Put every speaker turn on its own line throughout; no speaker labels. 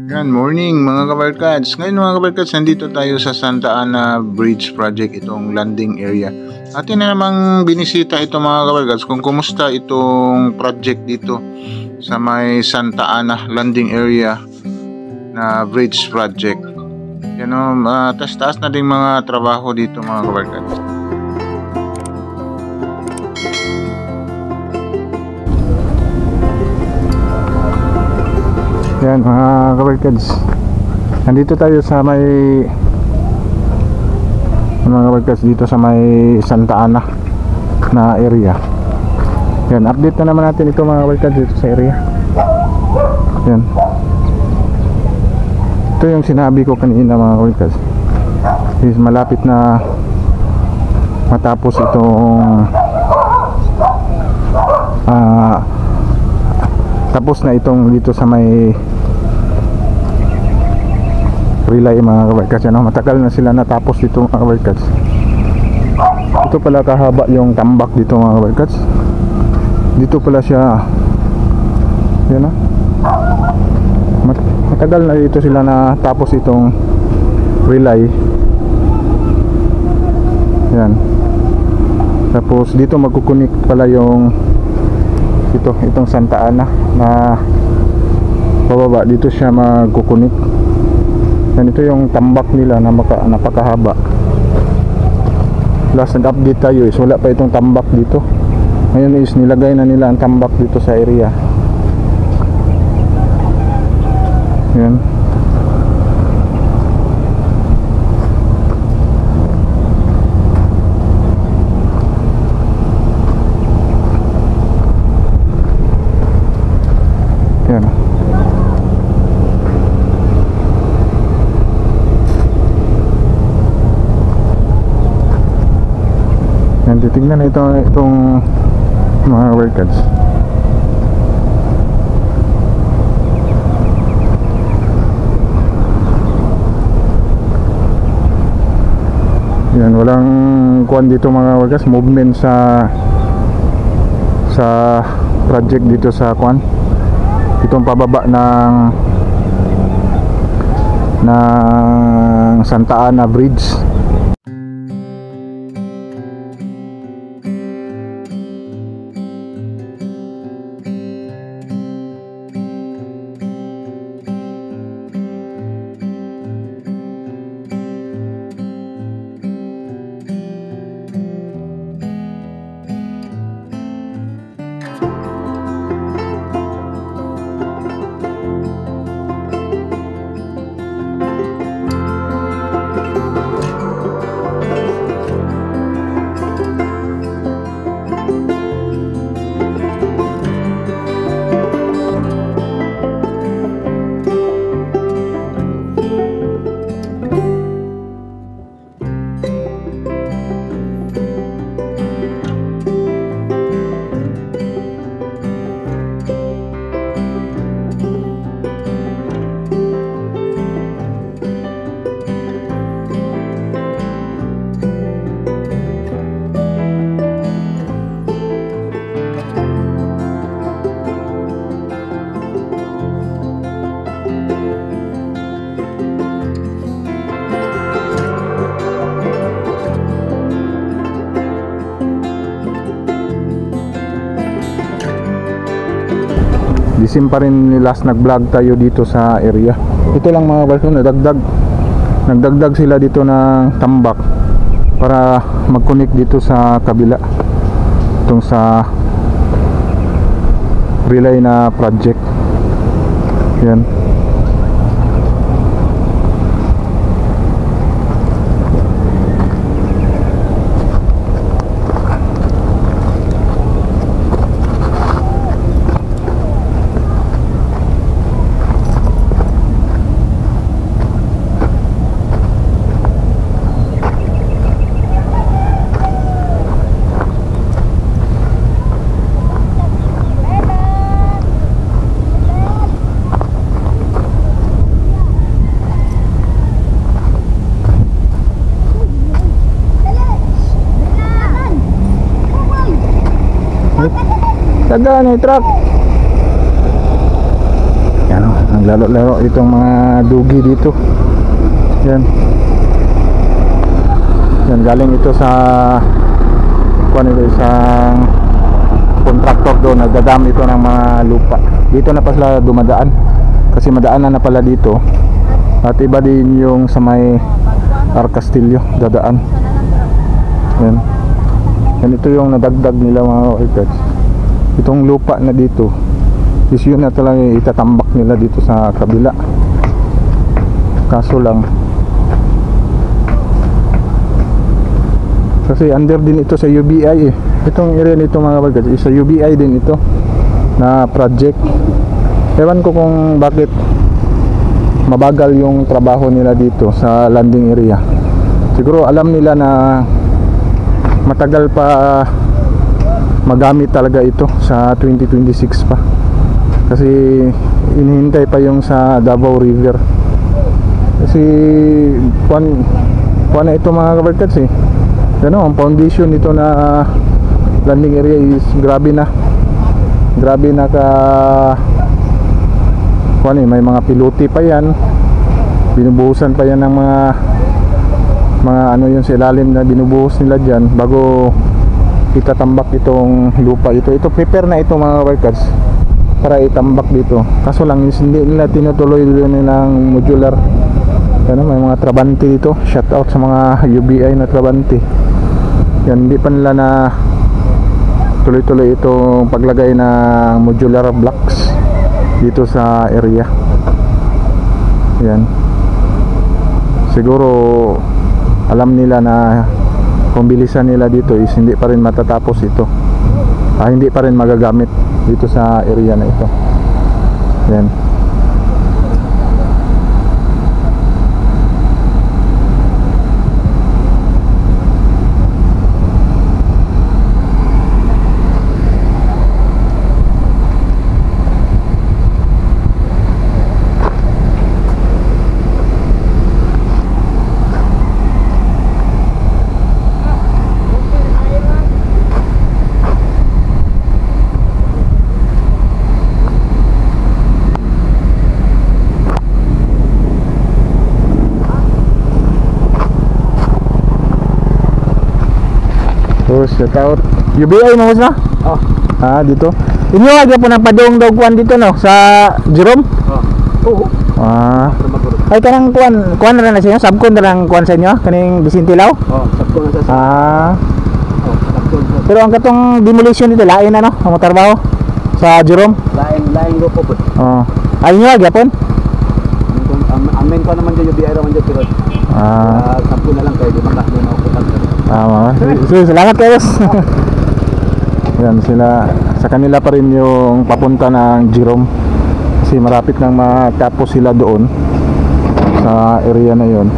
Good morning mga kabarkads. Ngayon mga kabarkads, nandito tayo sa Santa Ana Bridge Project, itong landing area. Atin na namang binisita ito mga kabarkads kung kumusta itong project dito sa may Santa Ana landing area na bridge project. Yan o, taas-taas na din mga trabaho dito mga kabarkads. Yan mga kabarkads, nandito tayo sa may dito sa may Santa Ana na area. Yan, update na naman natin ito mga kabarkads dito sa area. Yan, ito yung sinabi ko kanina mga kabarkads, is malapit na matapos itong tapos na itong dito sa may relay mga kabarkads. Matagal na sila natapos dito mga kabarkads. Ito pala kahaba yung tambak dito mga kabarkads. Dito pala siya. Yan o, matagal na dito sila natapos itong relay. Yan, tapos dito magkukunik pala yung itong Santa Ana na pababa. Dito siya magkukunik. Yan, ito yung tambak nila na napakahaba. Last nag-update tayo is wala pa itong tambak dito. Ngayon is nilagay na nila ang tambak dito sa area. Yan. Yan. Yan, titignan na itong mga workers. Yan, walang kuwan dito mga workers, movement sa project dito sa kuwan, itong pababa ng Santa Ana Bridge. Disim pa rin last nag-vlog tayo dito sa area. Ito lang mga balso, nagdagdag sila dito ng tambak para mag-connect dito sa kabila, itong sa relay na project. Yan. Tagaan yung truck. Yan o, ang Laro-laro itong mga dugi dito. Yan. Yan, galing ito sa isang contractor doon, nagdadam ito ng mga lupa. Dito na pa sila dumadaan kasi madaanan na pala dito. At iba din yung sa may Arcastillo dadaan. Yan. Yan, ito yung nadagdag nila mga workers. Itong lupa na dito is yun na talaga itatambak nila dito sa kabila. Kaso lang kasi under din ito sa UBI eh. Itong area nito mga workers is sa UBI din ito na project. Ewan ko kung bakit mabagal yung trabaho nila dito sa landing area. Siguro alam nila na matagal pa magamit talaga ito sa 2026 pa. Kasi inihintay pa yung sa Davao River. Kasi kuan na ito mga kabarkats eh. Ano, ang foundation nito na landing area is grabe na. Grabe na ka kuan eh, may mga pilote pa yan. Binubuhusan pa yan ng mga ano yun sa ilalim na binubuhos nila dyan bago itatambak itong lupa ito. Ito prepare na ito mga workers para itambak dito. Kaso lang hindi nila tinutuloy nilang modular. Ano, may mga trabante dito. Shout out sa mga UBI na trabante. Yan, hindi pa nila na tuloy-tuloy itong paglagay ng modular blocks dito sa area. Yan. Siguro alam nila na kung bilisan nila dito is hindi pa rin matatapos ito. Hindi pa rin magagamit dito sa area na ito. Yan. Shout out UBI mo na? Oh. Dito. Inyo agya po ng padung dogwan dito no sa Jerome? Oo. Ay kanang kuan na sa inyo, sabkon na lang kuan sa inyo kaning Bisintilaw?
Sabkon na sa.
Pero ang katong demolition dito lain ano, ang trabaho sa Jerome?
Lain go po.
Ay inyo agya pon?
Amen pa naman dyan UBI raman dyan pero sabkon na lang kayo di makakno na ako talaga.
Salamat kayo. Yan sila, sa kanila pa rin yung papunta ng Jerome kasi marapit nang matapos sila doon sa area na yon.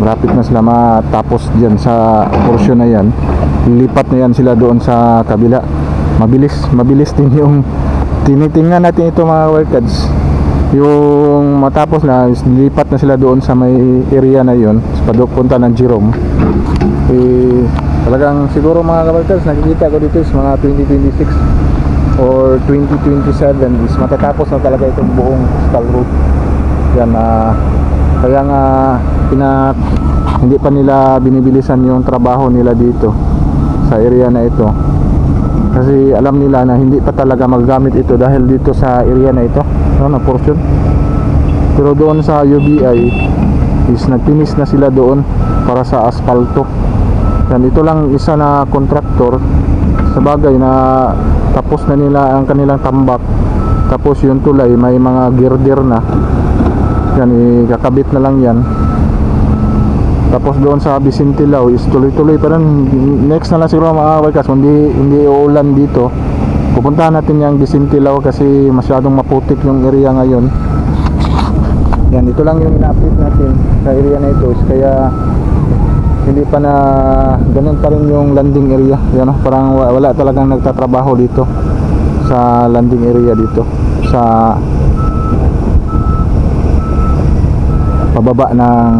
Marapit na sila matapos dyan sa portion na yan. Lilipat na yan sila doon sa kabila. Mabilis din yung tinitingnan natin ito mga workers. Yung matapos na lilipat na sila doon sa may area na yon punta ng Jerome. Talagang siguro mga kabarkers nakikita ko dito is mga 2026 or 2027 is matatapos na talaga itong buong coastal route. Yan, kaya nga hindi pa nila binibilisan yung trabaho nila dito sa area na ito kasi alam nila na hindi pa talaga magagamit ito dahil dito sa area na ito na portion. Pero doon sa UBI is nagtinis na sila doon para sa asfalto. Yan, ito lang isa na kontraktor sa bagay na tapos na nila ang kanilang tambak, tapos yung tulay may mga girder na yan, ikakabit na lang yan. Tapos doon sa Bisintilaw is tuloy-tuloy pa rin. Next na lang siguro mga workers, hindi uulan dito, pupuntahan natin yung Bisintilaw kasi masyadong maputik yung area ngayon. Yan, ito lang yung ina-update natin sa area na ito kaya hindi pa na ganun pa rin yung landing area. Yan, parang wala talagang nagtatrabaho dito sa landing area dito sa pababa ng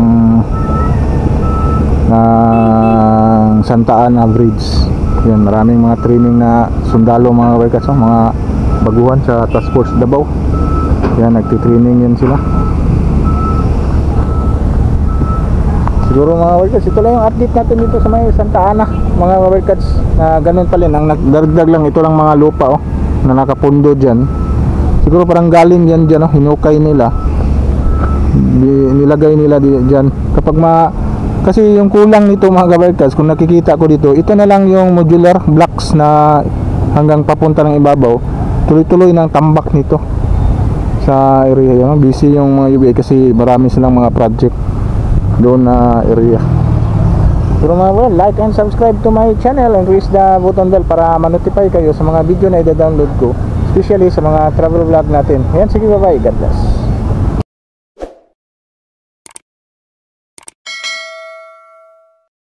Santa Ana Bridge. Yan, maraming mga training na sundalo mga workers, mga baguhan sa Task Force Davao. Yan, nagtitraining yan sila. Siguro mga kabarkads, ito lang yung update natin dito sa may Santa Ana mga kabarkads, na ganun pa rin. Ang nagdaragdag lang, ito lang mga lupa na nakapundo dyan. Siguro parang galing yan dyan, hinukay nila, nilagay nila dyan. Kapag kasi yung kulang nito mga kabarkads, kung nakikita ko dito, ito na lang yung modular blocks na hanggang papunta ng ibabaw. Tuloy-tuloy ng tambak nito sa area yun. Busy yung mga UBI kasi marami silang mga project doon na area. Pero mga well, like and subscribe to my channel and press the button bell para ma-notify kayo sa mga video na i-download ko, especially sa mga travel vlog natin. Ayan, sige, bye bye, God bless.